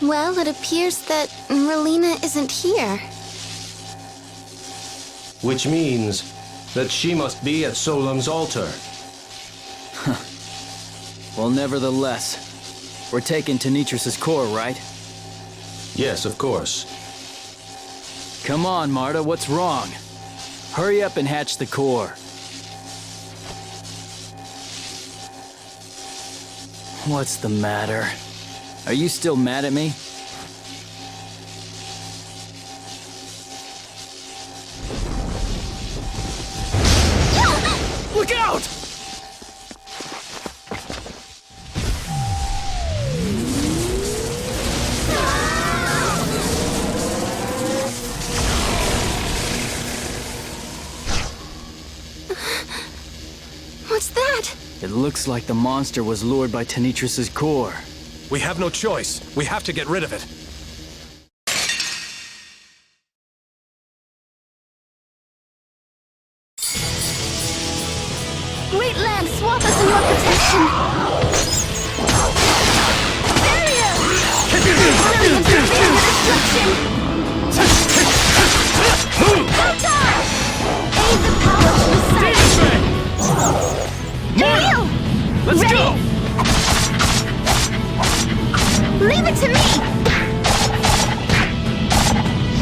Well, it appears that Rilena isn't here. Which means that she must be at Solemn's altar. Well, nevertheless, we're taking Tanitris' core, right? Yes, of course. Come on, Marta, what's wrong? Hurry up and hatch the core. What's the matter? Are you still mad at me? Look out! What's that? It looks like the monster was lured by Tanitris' core. We have no choice. We have to get rid of it. Great land, swathe us in your protection! Barrier! Brilliant prepare for destruction! Joestar! Aid the power to the side! Marta! Let's Ready? go! Leave it to me!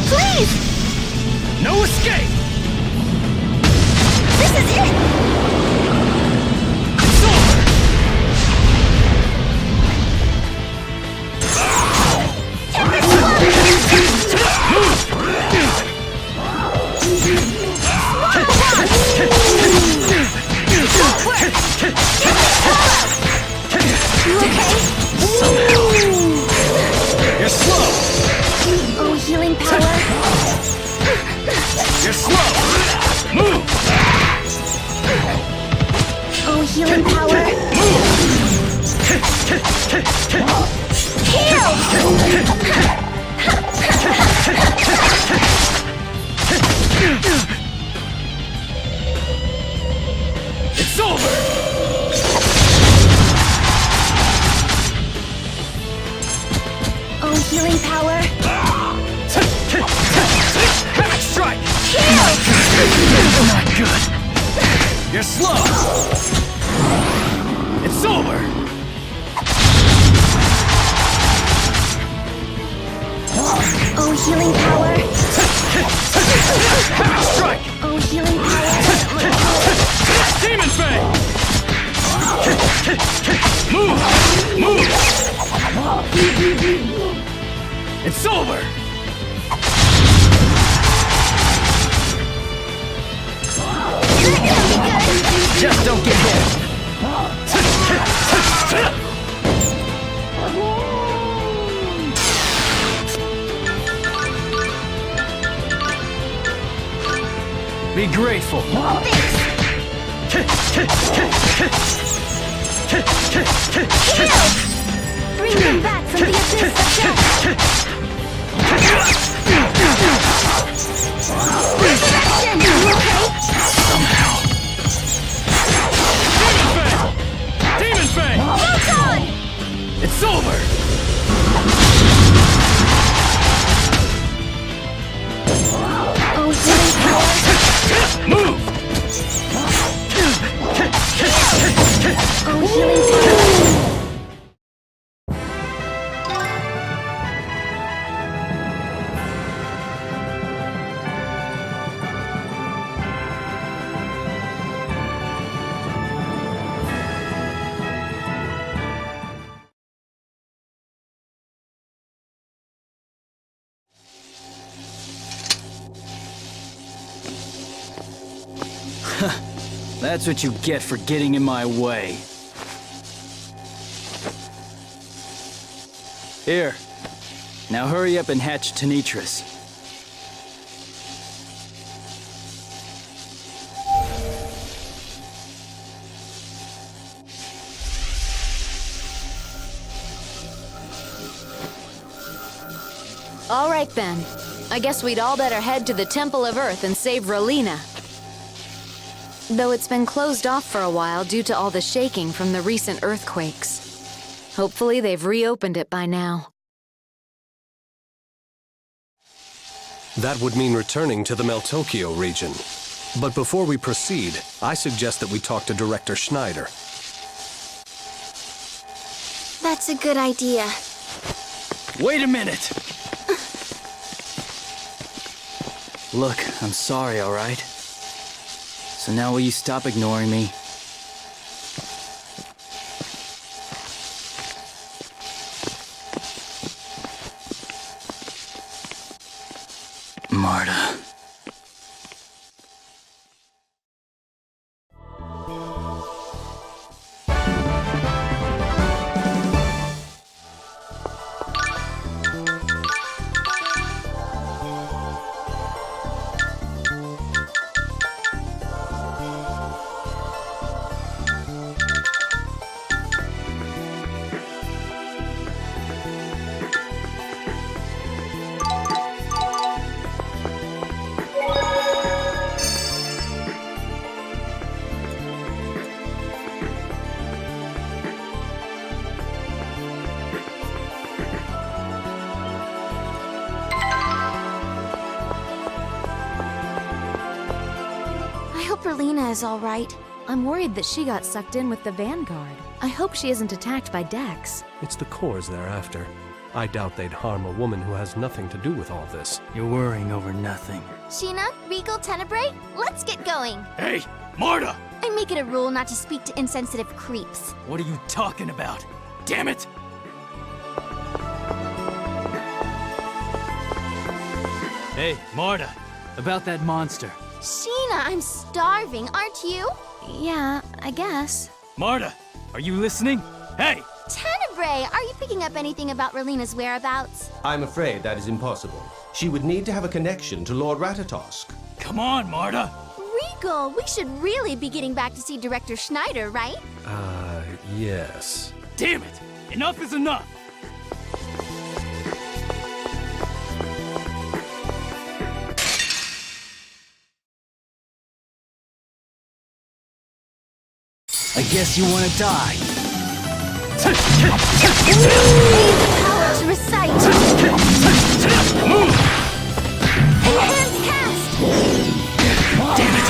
Please! No escape! This is it! It's over! You okay? You're slow! Oh, healing power. You're slow! Move! Oh, healing power. Heal! It's over! Oh, healing power. Back strike! Heal! Not good! You're slow! It's over! Oh, healing power. Back strike! Oh, healing power. Demon Fang! Move! Move! It's over! You're gonna be good. Just don't get hit! Be grateful. Thanks. Heal! Bring them back from the abyss of death. Resurrection! You okay? Somehow. Demon Fang! Photon! It's over! Oh, healing power. Move! Oh, healing power. That's what you get for getting in my way. Here. Now hurry up and hatch Tanitris. All right then. I guess we'd all better head to the Temple of Earth and save Rilena. Though it's been closed off for a while due to all the shaking from the recent earthquakes. Hopefully they've reopened it by now. That would mean returning to the Meltokio region. But before we proceed, I suggest that we talk to Director Schneider. That's a good idea. Wait a minute! Look, I'm sorry, all right? So now will you stop ignoring me? Marta. I hope Rilena is all right. I'm worried that she got sucked in with the Vanguard. I hope she isn't attacked by Dex. It's the cores they're after. I doubt they'd harm a woman who has nothing to do with all this. You're worrying over nothing. Sheena, Regal, Tenebrae, let's get going. Hey, Marta! I make it a rule not to speak to insensitive creeps. What are you talking about? Damn it! Hey, Marta, about that monster. Sheena, I'm starving, aren't you? Yeah, I guess. Marta, are you listening? Hey! Tenebrae, are you picking up anything about Rilena's whereabouts? I'm afraid that is impossible. She would need to have a connection to Lord Ratatosk. Come on, Marta! Regal, we should really be getting back to see Director Schneider, right? Yes. Damn it! Enough is enough! I guess you want to die. Power to recite. Enhanced cast. Damn it!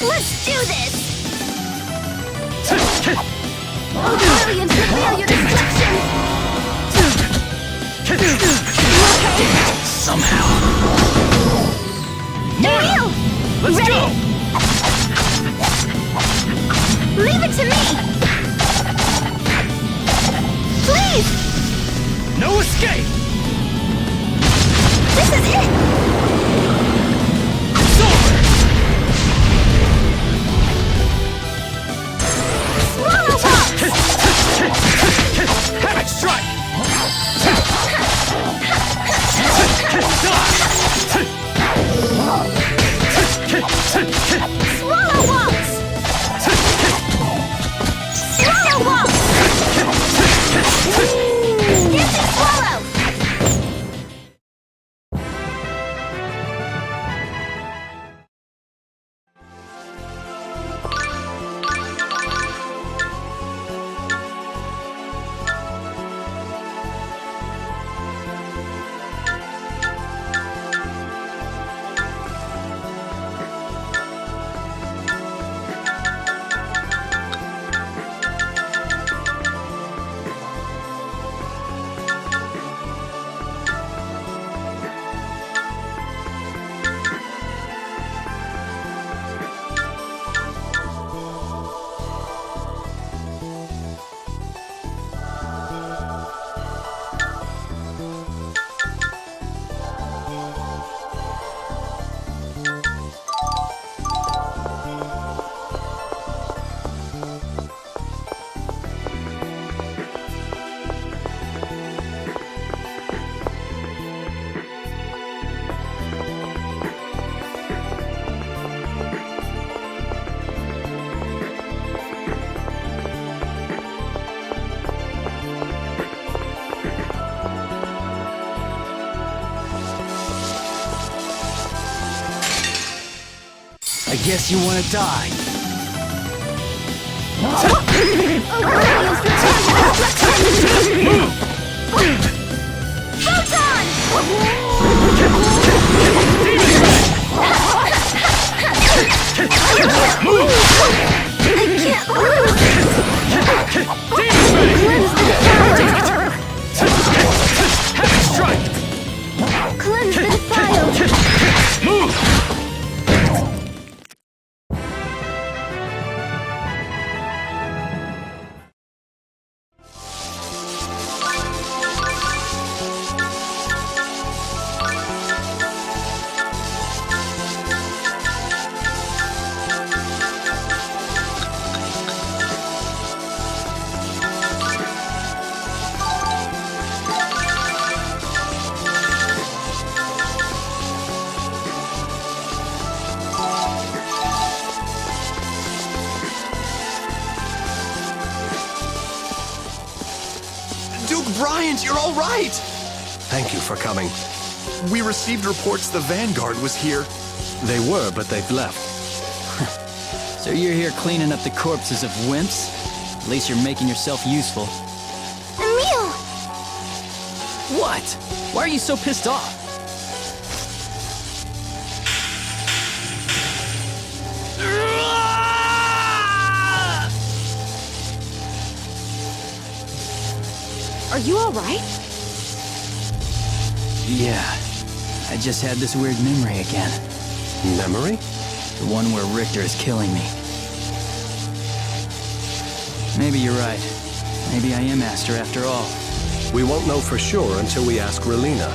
Let's do this! Oh, brilliant! Reveal your destruction! Somehow. Reveal! Let's Ready? go! Leave it to me! Please! No escape! This is it! It's over! Swallow box! Havoc strike! guess you want to die. Cleanse the defiled. Move! Bryant, you're all right! Thank you for coming. We received reports the Vanguard was here. They were, but they've left. So you're here cleaning up the corpses of wimps? At least you're making yourself useful. Emil! What? Why are you so pissed off? Are you all right? Yeah. I just had this weird memory again. Memory? The one where Richter is killing me. Maybe you're right. Maybe I am Aster after all. We won't know for sure until we ask Rilena.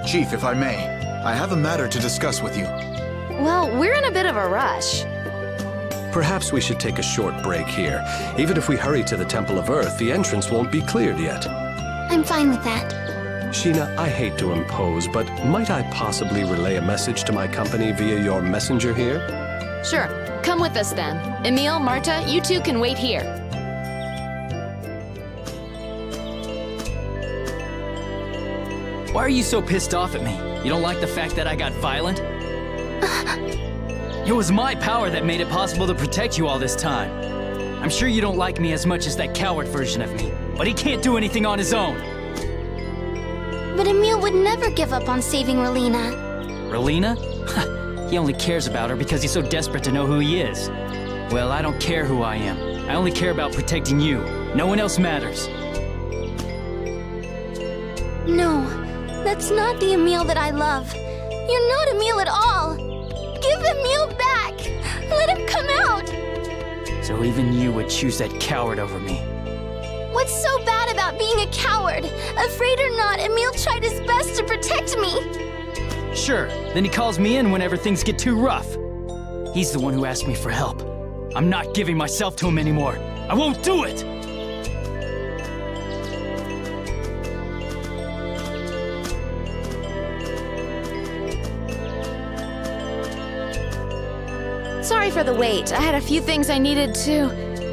Chief, if I may, I have a matter to discuss with you. Well, we're in a bit of a rush. Perhaps we should take a short break here. Even if we hurry to the Temple of Earth, the entrance won't be cleared yet. I'm fine with that. Sheena, I hate to impose, but might I possibly relay a message to my company via your messenger here? Sure. Come with us then. Emil, Marta, you two can wait here. Why are you so pissed off at me? You don't like the fact that I got violent? It was my power that made it possible to protect you all this time. I'm sure you don't like me as much as that coward version of me, but he can't do anything on his own. But Emil would never give up on saving Rilena. Rilena? He only cares about her because he's so desperate to know who he is. Well, I don't care who I am. I only care about protecting you. No one else matters. No, that's not the Emil that I love. You're not Emil at all. Give Emil back. Let him come out. So even you would choose that coward over me. What's so bad about being a coward? Afraid or not, Emil tried his best to protect me. Sure, then he calls me in whenever things get too rough. He's the one who asked me for help. I'm not giving myself to him anymore. I won't do it! Sorry for the wait. I had a few things I needed to...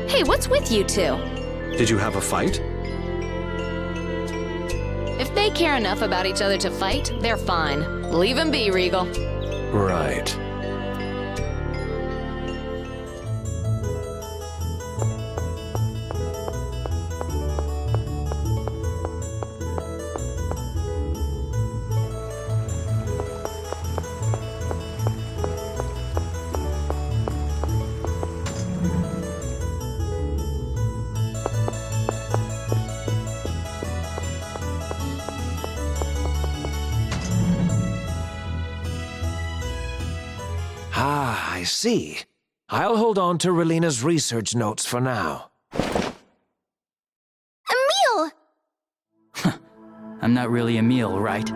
Hey, what's with you two? Did you have a fight? If they care enough about each other to fight, they're fine. Leave them be, Regal. Right. Ah, I see. I'll hold on to Rilena's research notes for now. Emil! I'm not really Emil, right?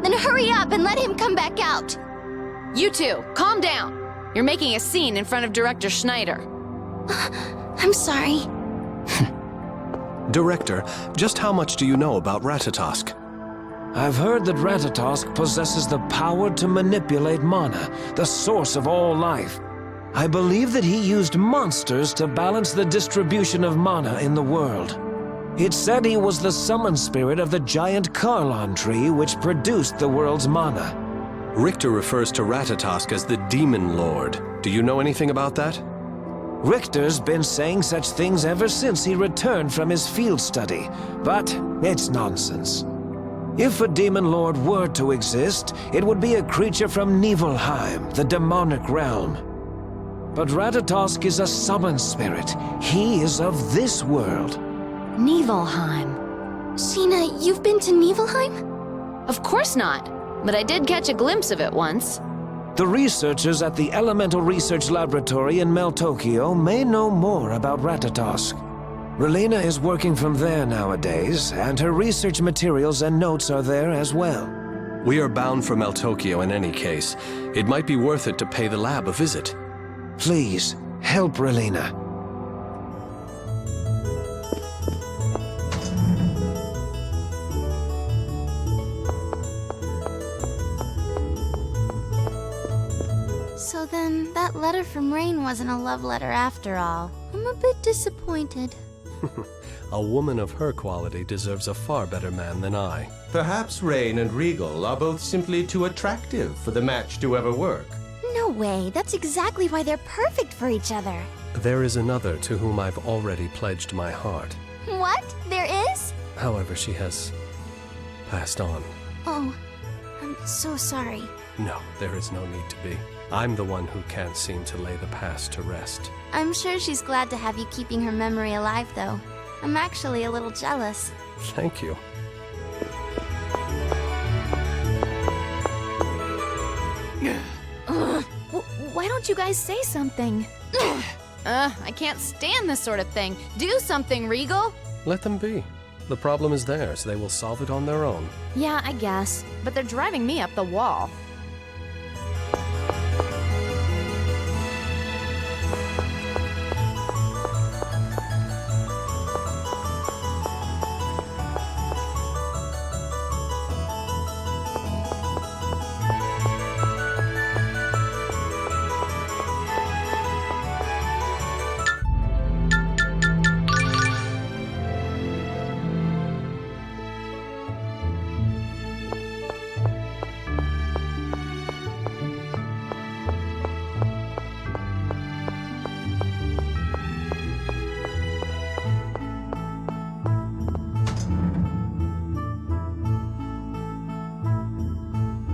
Then hurry up and let him come back out. You two, calm down. You're making a scene in front of Director Schneider. I'm sorry. Director, just how much do you know about Ratatosk? I've heard that Ratatosk possesses the power to manipulate mana, the source of all life. I believe that he used monsters to balance the distribution of mana in the world. It said he was the summon spirit of the giant Carlon tree which produced the world's mana. Richter refers to Ratatosk as the Demon Lord. Do you know anything about that? Richter's been saying such things ever since he returned from his field study, but it's nonsense. If a Demon Lord were to exist, it would be a creature from Niflheim, the demonic realm. But Ratatosk is a summon spirit. He is of this world. Niflheim. Sheena, you've been to Niflheim? Of course not, but I did catch a glimpse of it once. The researchers at the Elemental Research Laboratory in Meltokio may know more about Ratatosk. Rilena is working from there nowadays, and her research materials and notes are there as well. We are bound for Meltokio in any case. It might be worth it to pay the lab a visit. Please, help Rilena. So then, that letter from Rain wasn't a love letter after all. I'm a bit disappointed. A woman of her quality deserves a far better man than I. Perhaps Rain and Regal are both simply too attractive for the match to ever work. No way, that's exactly why they're perfect for each other. There is another to whom I've already pledged my heart. What? There is? However, she has passed on. Oh, I'm so sorry. No, there is no need to be. I'm the one who can't seem to lay the past to rest. I'm sure she's glad to have you keeping her memory alive, though. I'm actually a little jealous. Thank you. Why don't you guys say something? I can't stand this sort of thing. Do something, Regal. Let them be. The problem is theirs. They will solve it on their own. Yeah, I guess. But they're driving me up the wall.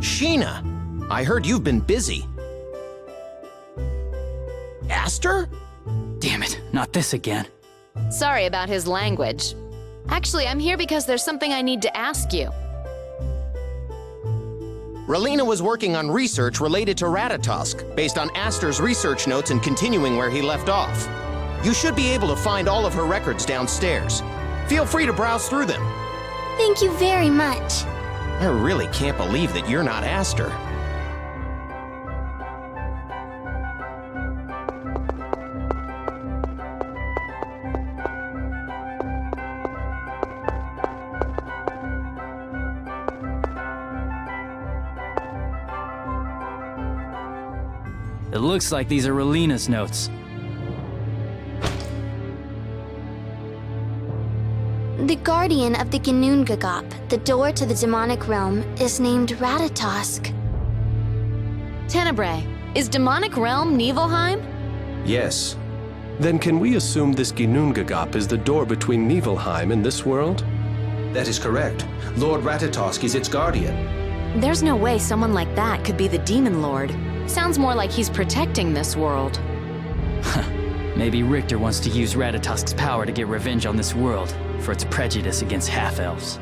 Sheena, I heard you've been busy. Aster? Damn it, not this again. Sorry about his language. Actually, I'm here because there's something I need to ask you. Rilena was working on research related to Ratatosk, based on Aster's research notes and continuing where he left off. You should be able to find all of her records downstairs. Feel free to browse through them. Thank you very much. I really can't believe that you're not Aster. It looks like these are Rilena's notes. The guardian of the Ginnungagap, the door to the demonic realm, is named Ratatosk. Tenebrae, is demonic realm Niflheim? Yes. Then can we assume this Ginnungagap is the door between Niflheim and this world? That is correct. Lord Ratatosk is its guardian. There's no way someone like that could be the Demon Lord. Sounds more like he's protecting this world. Maybe Richter wants to use Ratatosk's power to get revenge on this world for its prejudice against half-elves.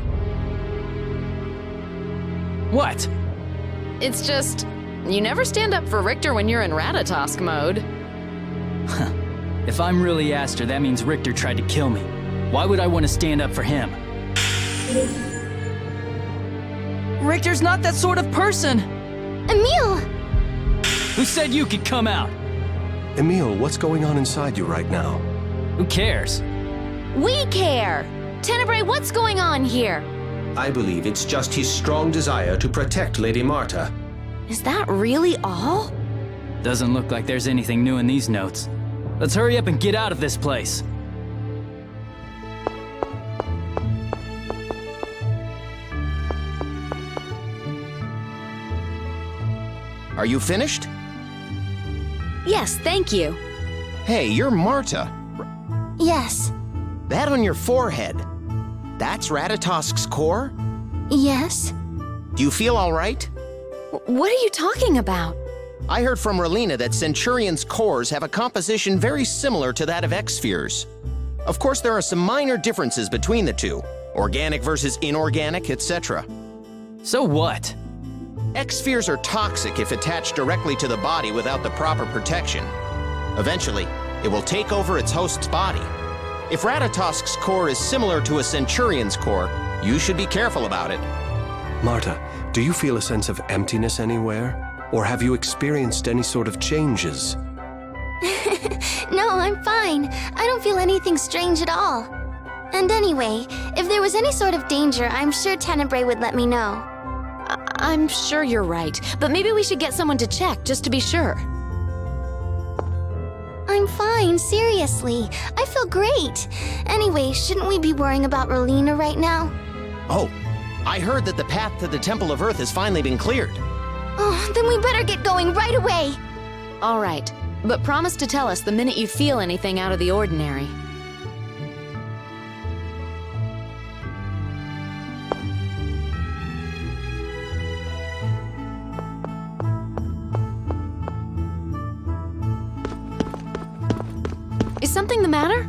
What? It's just, you never stand up for Richter when you're in Ratatosk mode. If I'm really Aster, that means Richter tried to kill me. Why would I want to stand up for him? Richter's not that sort of person! Emil! Who said you could come out? Emil, what's going on inside you right now? Who cares? We care! Tenebrae, what's going on here? I believe it's just his strong desire to protect Lady Marta. Is that really all? Doesn't look like there's anything new in these notes. Let's hurry up and get out of this place. Are you finished? Yes, thank you. Hey, you're Marta. Yes. That on your forehead, that's Ratatosk's core? Yes. Do you feel all right? What are you talking about? I heard from Rilena that Centurion's cores have a composition very similar to that of X-spheres. Of course, there are some minor differences between the two. Organic versus inorganic, etc. So what? X-spheres are toxic if attached directly to the body without the proper protection. Eventually, it will take over its host's body. If Ratatosk's core is similar to a Centurion's core, you should be careful about it. Marta, do you feel a sense of emptiness anywhere? Or have you experienced any sort of changes? No, I'm fine. I don't feel anything strange at all. And anyway, if there was any sort of danger, I'm sure Tenebrae would let me know. I'm sure you're right, but maybe we should get someone to check just to be sure. I'm fine, seriously. I feel great. Anyway, shouldn't we be worrying about Rilena right now? Oh, I heard that the path to the Temple of Earth has finally been cleared. Oh, then we better get going right away. All right, but promise to tell us the minute you feel anything out of the ordinary. Is something the matter?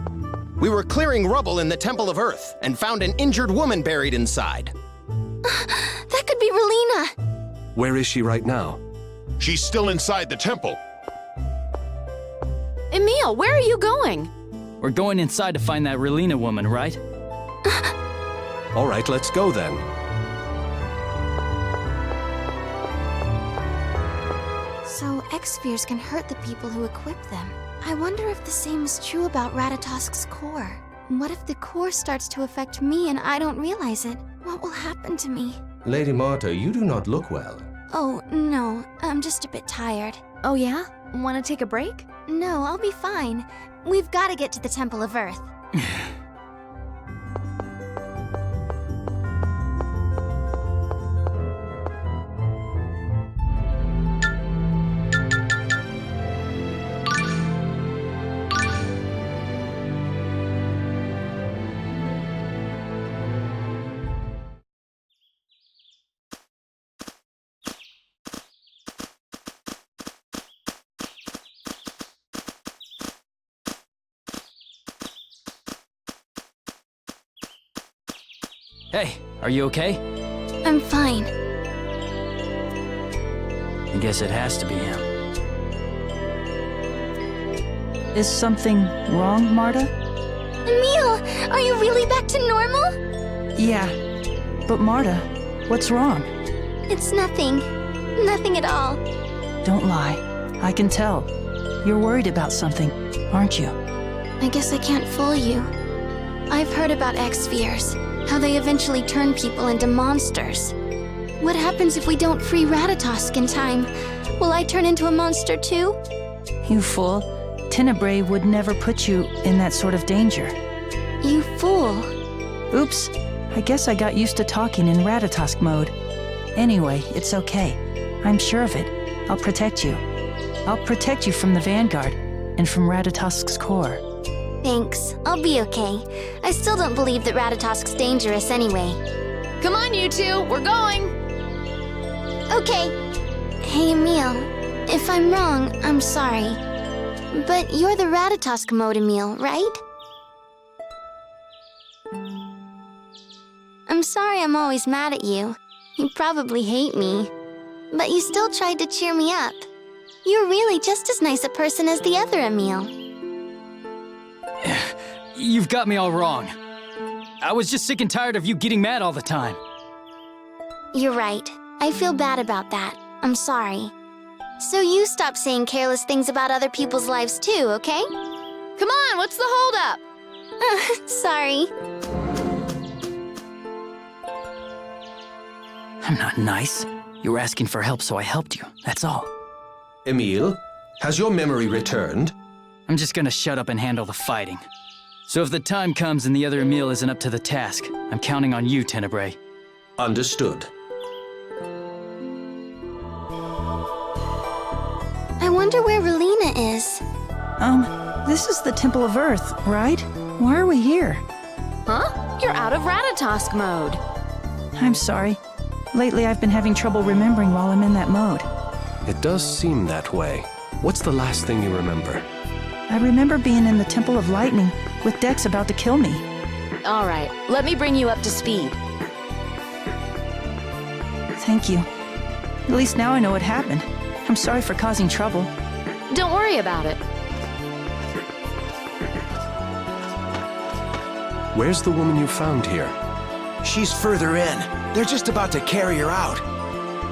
We were clearing rubble in the Temple of Earth and found an injured woman buried inside. That could be Rilena. Where is she right now? She's still inside the temple. Emil, where are you going? We're going inside to find that Rilena woman, right? All right, let's go then. So X-spheres can hurt the people who equip them. I wonder if the same is true about Ratatosk's core. What if the core starts to affect me and I don't realize it? What will happen to me? Lady Marta, you do not look well. Oh, no, I'm just a bit tired. Oh yeah? Want to take a break? No, I'll be fine. We've got to get to the Temple of Earth. Hey, are you okay? I'm fine. I guess it has to be him. Is something wrong, Marta? Emil, are you really back to normal? Yeah, but Marta, what's wrong? It's nothing. Nothing at all. Don't lie. I can tell. You're worried about something, aren't you? I guess I can't fool you. I've heard about X-spheres, how they eventually turn people into monsters. What happens if we don't free Ratatosk in time? Will I turn into a monster too? You fool. Tenebrae would never put you in that sort of danger. You fool. Oops. I guess I got used to talking in Ratatosk mode. Anyway, it's okay. I'm sure of it. I'll protect you. I'll protect you from the Vanguard and from Ratatosk's core. Thanks. I'll be okay. I still don't believe that Ratatosk's dangerous anyway. Come on, you two, we're going! Okay. Hey, Emil. If I'm wrong, I'm sorry. But you're the Ratatosk mode, Emil, right? I'm sorry I'm always mad at you. You probably hate me. But you still tried to cheer me up. You're really just as nice a person as the other Emil. You've got me all wrong. I was just sick and tired of you getting mad all the time. You're right. I feel bad about that. I'm sorry. So you stop saying careless things about other people's lives too, okay? Come on, what's the holdup? Sorry. I'm not nice. You were asking for help, so I helped you. That's all. Emil, has your memory returned? I'm just gonna shut up and handle the fighting. So if the time comes and the other Emil isn't up to the task, I'm counting on you, Tenebrae. Understood. I wonder where Rilena is. This is the Temple of Earth, right? Why are we here? Huh? You're out of Ratatosk mode. I'm sorry. Lately I've been having trouble remembering while I'm in that mode. It does seem that way. What's the last thing you remember? I remember being in the Temple of Lightning, with Dex about to kill me. All right, let me bring you up to speed. Thank you. At least now I know what happened. I'm sorry for causing trouble. Don't worry about it. Where's the woman you found here? She's further in. They're just about to carry her out.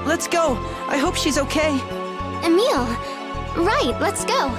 Let's go! I hope she's okay. Emil! Right, let's go.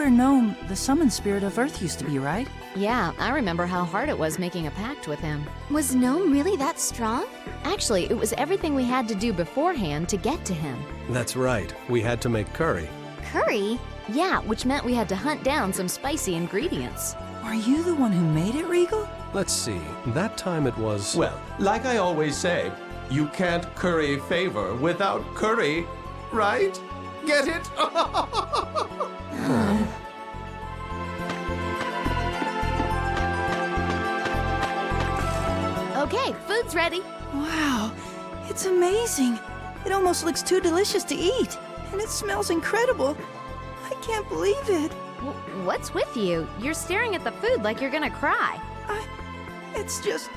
Gnome, the summon spirit of Earth, used to be, right? Yeah, I remember how hard it was making a pact with him. Was Gnome really that strong? Actually, it was everything we had to do beforehand to get to him. That's right. We had to make curry. Curry? Yeah, which meant we had to hunt down some spicy ingredients. Are you the one who made it, Regal? Let's see. That time it was... Well, like I always say, you can't curry favor without curry, right? Get it? Okay, food's ready. Wow, it's amazing. It almost looks too delicious to eat. And it smells incredible. I can't believe it. What's with you? You're staring at the food like you're gonna cry. It's just...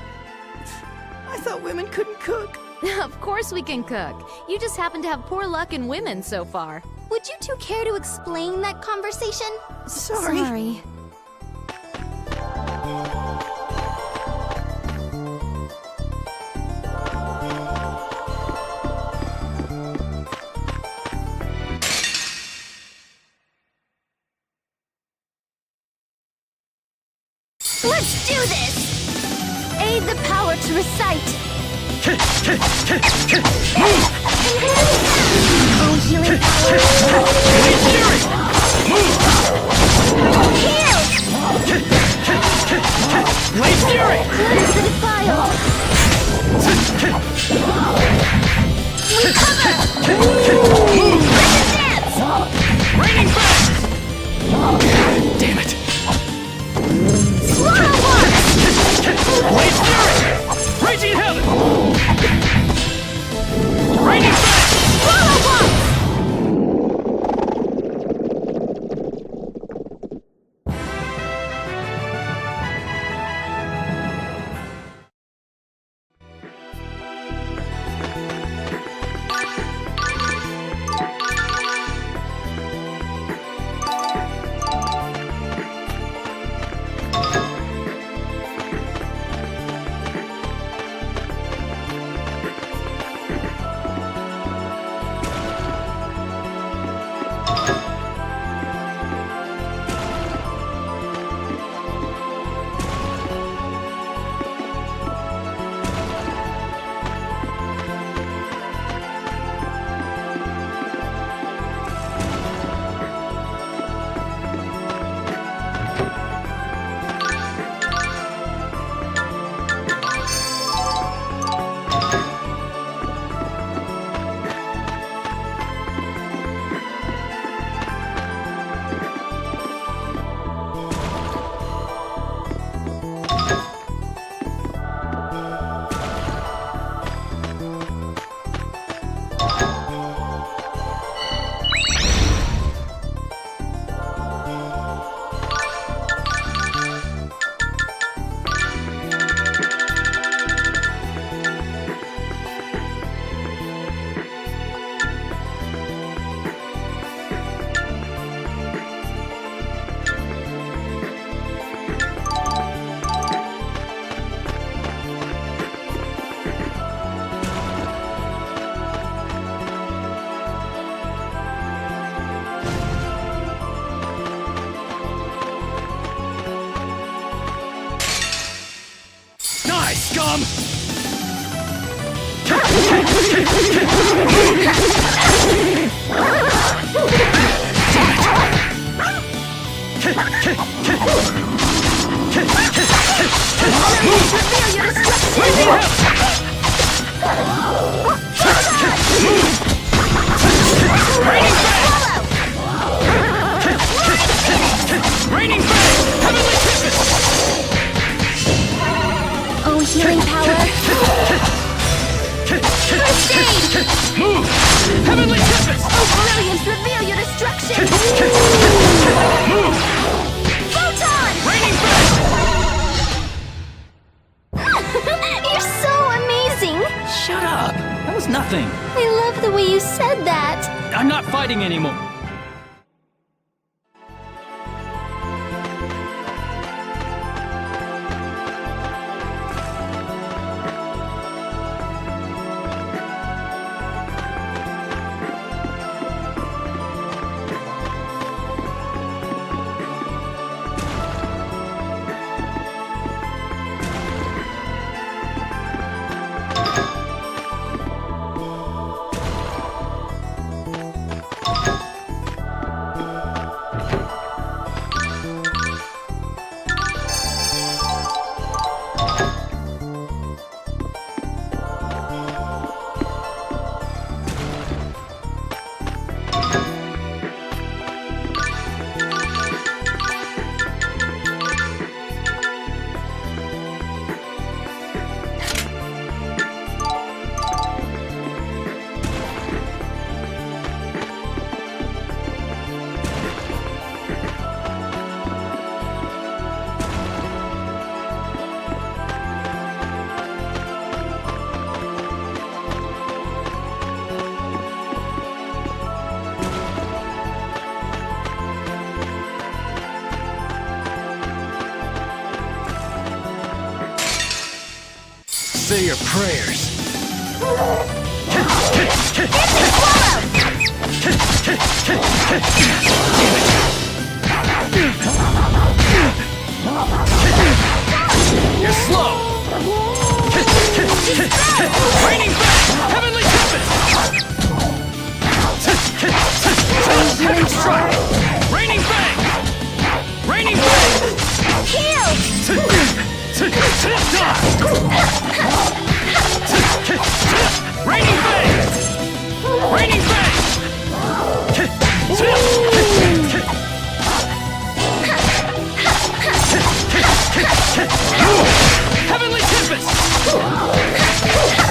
I thought women couldn't cook. Of course we can cook. You just happen to have poor luck in women so far. Would you two care to explain that conversation? Sorry. Let's do this! Aid the power to recite. Oh, healing power. Heal! Blade Fury! Cleanse the defiled. Recover! Resistance! Raining fast! Damn it! Swallow one! Blade Fury! Raging Heaven! Raining fast! Swallow one! scum! Raining Fang! Heavenly Tempest! Oh, healing power. First aid! Move! Heavenly Tempest! Oh, brilliance, reveal your destruction! Move! Photon! Raining Fang! You're so amazing! Shut up! That was nothing. I love the way you said that. I'm not fighting anymore. Say your prayers. You're slow! Raining Fang! Heavenly Tempest! Heavy Strike! Raining Fang! Raining Fang! Heal! Raining Fang! Raining Fang! Heavenly Tempest!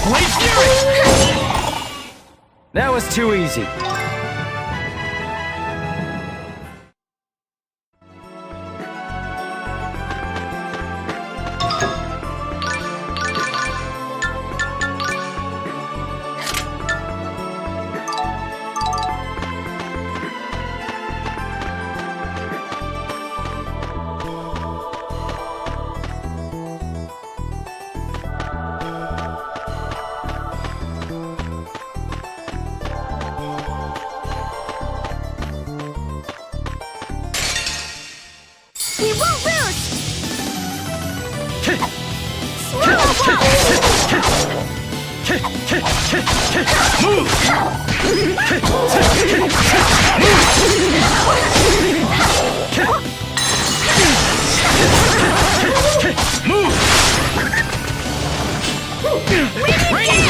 Blade Fury! That was too easy. We won't lose! Swallow Ball! Move! Move! Raining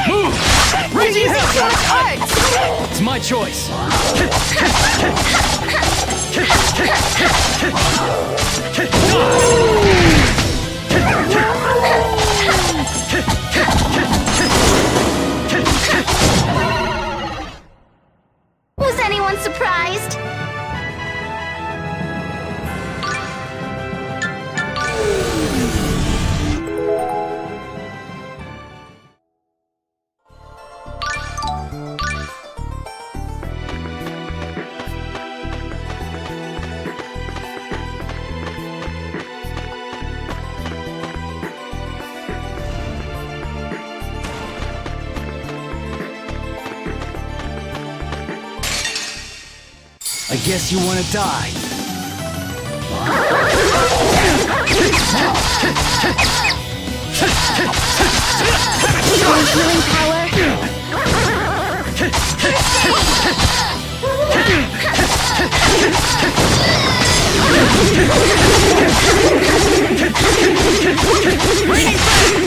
Move! Raging Hell! It's my choice. Was anyone surprised? I guess you want to die. Healing power. Raining fire!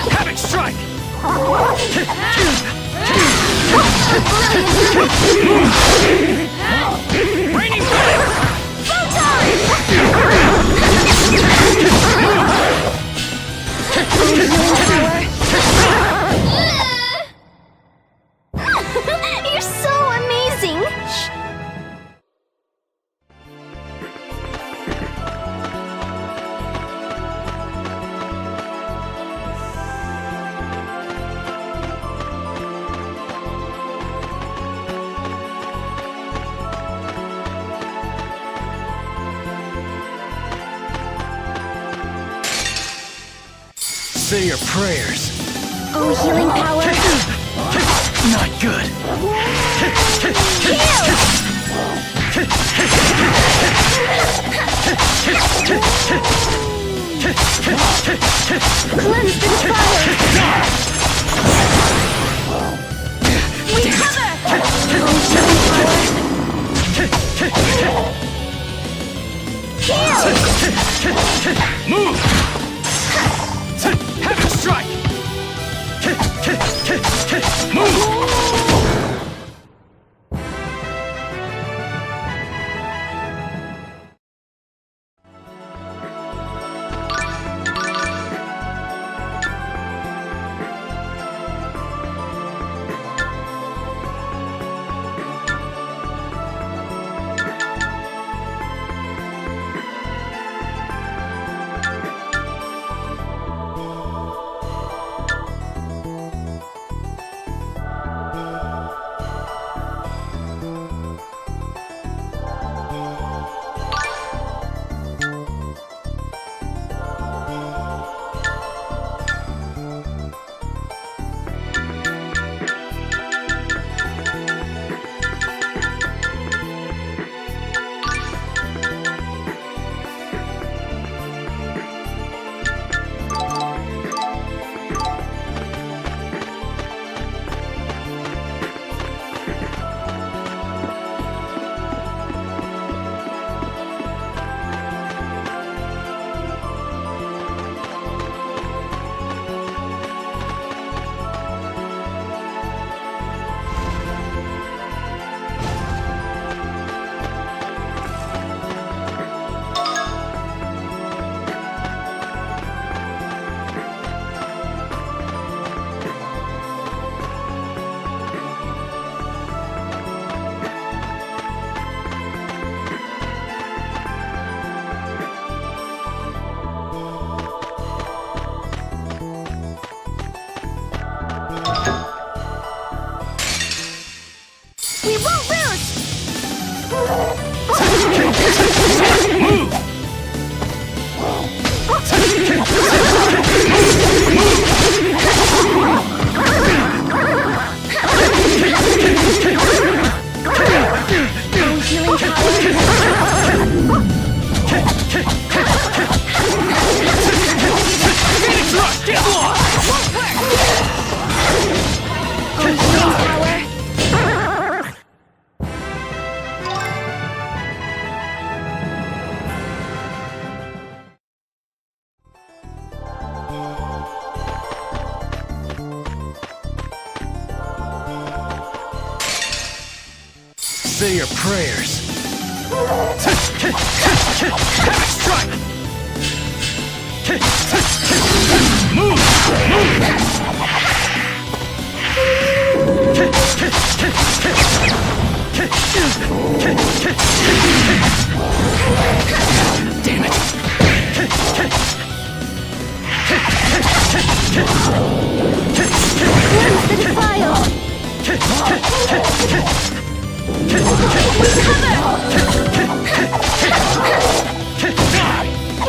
Heavenly Havoc strike! Raining fire! You're so amazing! Say your prayers. Oh, healing power. Not good. Cleanse the fire. Recover. Move! Havoc strike! Move! We won't lose! Move! Say your prayers. Strike! Move! Damn it! Where's the defile?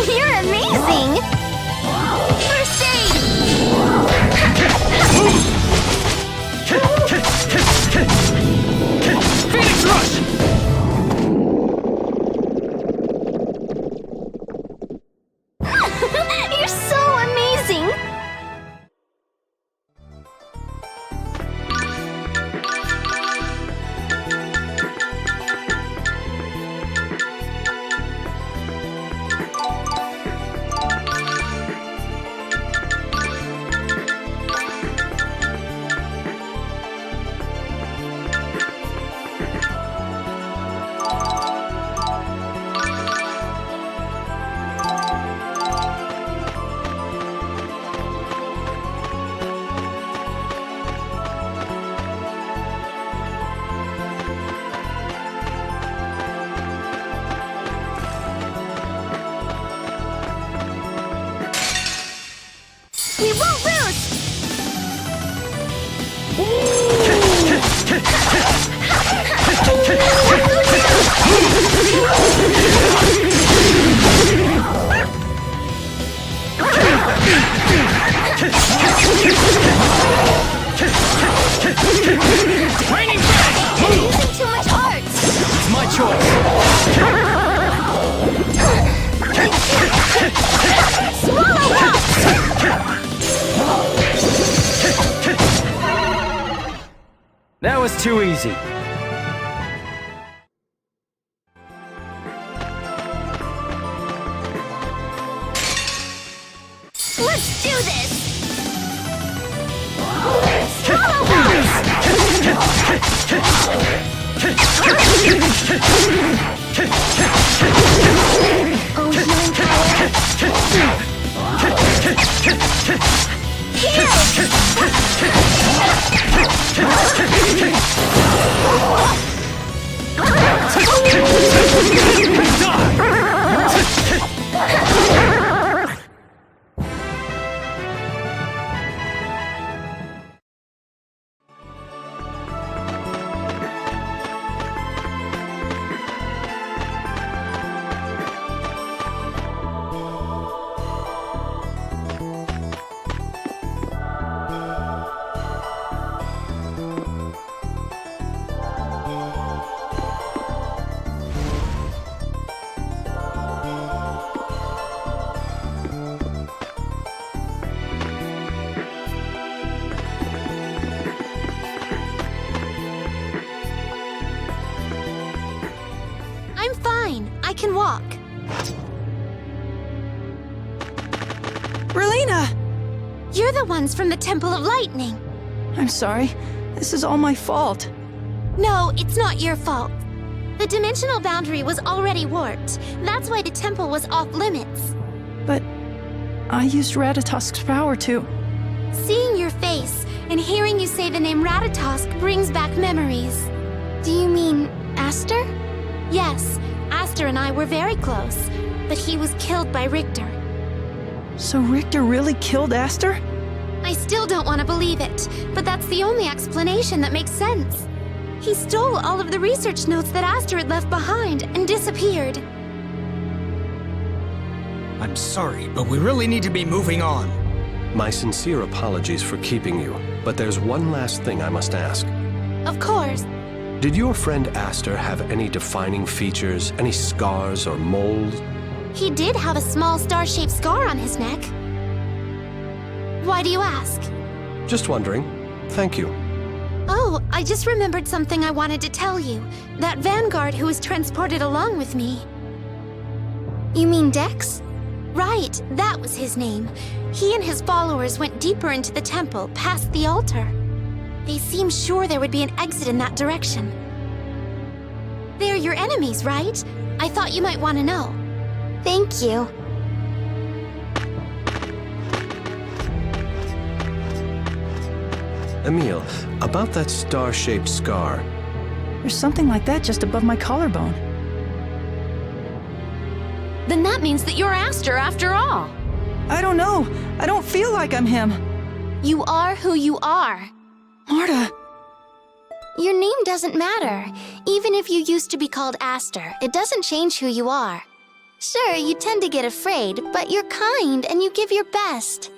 You're amazing! First aid! Phoenix Rush! You're so amazing! We won't lose! Raining back! You're using too much art! It's my choice. Swallow up! That was too easy. Let's do this! Swallow bombs! Ocean power! I'm fine. I can walk. Rilena! You're the ones from the Temple of Lightning. I'm sorry. This is all my fault. No, it's not your fault. The dimensional boundary was already warped. That's why the temple was off limits. But I used Ratatosk's power to... Seeing your face and hearing you say the name Ratatosk brings back memories. Do you mean Aster? Yes, Aster and I were very close, but he was killed by Richter. So Richter really killed Aster? I still don't want to believe it, but that's the only explanation that makes sense. He stole all of the research notes that Aster had left behind and disappeared. I'm sorry, but we really need to be moving on. My sincere apologies for keeping you, but there's one last thing I must ask. Of course. Did your friend Aster have any defining features, any scars or moles? He did have a small star-shaped scar on his neck. Why do you ask? Just wondering. Thank you. Oh, I just remembered something I wanted to tell you. That vanguard who was transported along with me. You mean Dex? Right, that was his name. He and his followers went deeper into the temple, past the altar. They seemed sure there would be an exit in that direction. They're your enemies, right? I thought you might want to know. Thank you. Emil, about that star-shaped scar. There's something like that just above my collarbone. Then that means that you're Aster after all. I don't know. I don't feel like I'm him. You are who you are. Marta! Your name doesn't matter. Even if you used to be called Aster, it doesn't change who you are. Sure, you tend to get afraid, but you're kind and you give your best.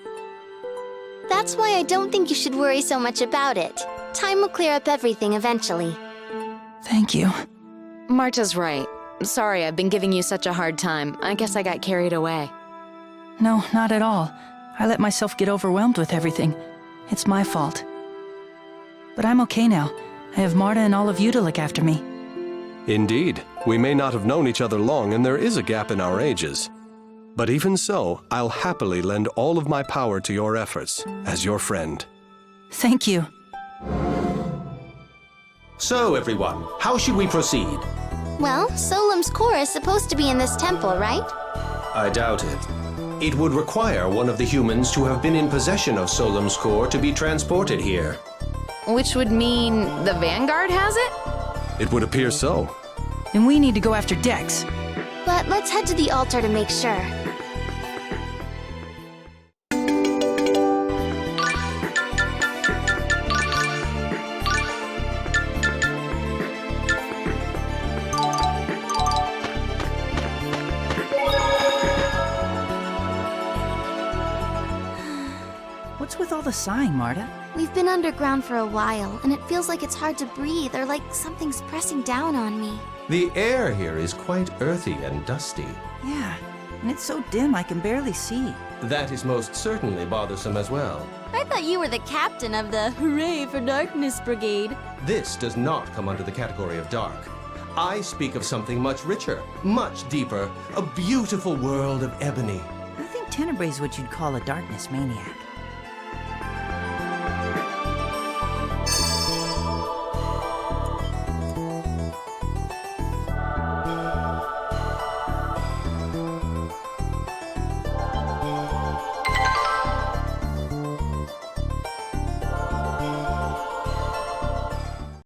That's why I don't think you should worry so much about it. Time will clear up everything eventually. Thank you. Marta's right. Sorry I've been giving you such a hard time. I guess I got carried away. No, not at all. I let myself get overwhelmed with everything. It's my fault. But I'm okay now. I have Marta and all of you to look after me. Indeed, we may not have known each other long and there is a gap in our ages. But even so, I'll happily lend all of my power to your efforts, as your friend. Thank you. So, everyone, how should we proceed? Well, Solemn's core is supposed to be in this temple, right? I doubt it. It would require one of the humans to have been in possession of Solemn's core to be transported here. Which would mean the Vanguard has it? It would appear so. Then we need to go after Dex. But let's head to the altar to make sure. What's with all the sighing, Marta? We've been underground for a while, and it feels like it's hard to breathe or like something's pressing down on me. The air here is quite earthy and dusty. Yeah, and it's so dim I can barely see. That is most certainly bothersome as well. I thought you were the captain of the Hooray for Darkness Brigade. This does not come under the category of dark. I speak of something much richer, much deeper, a beautiful world of ebony. I think Tenebrae is what you'd call a darkness maniac.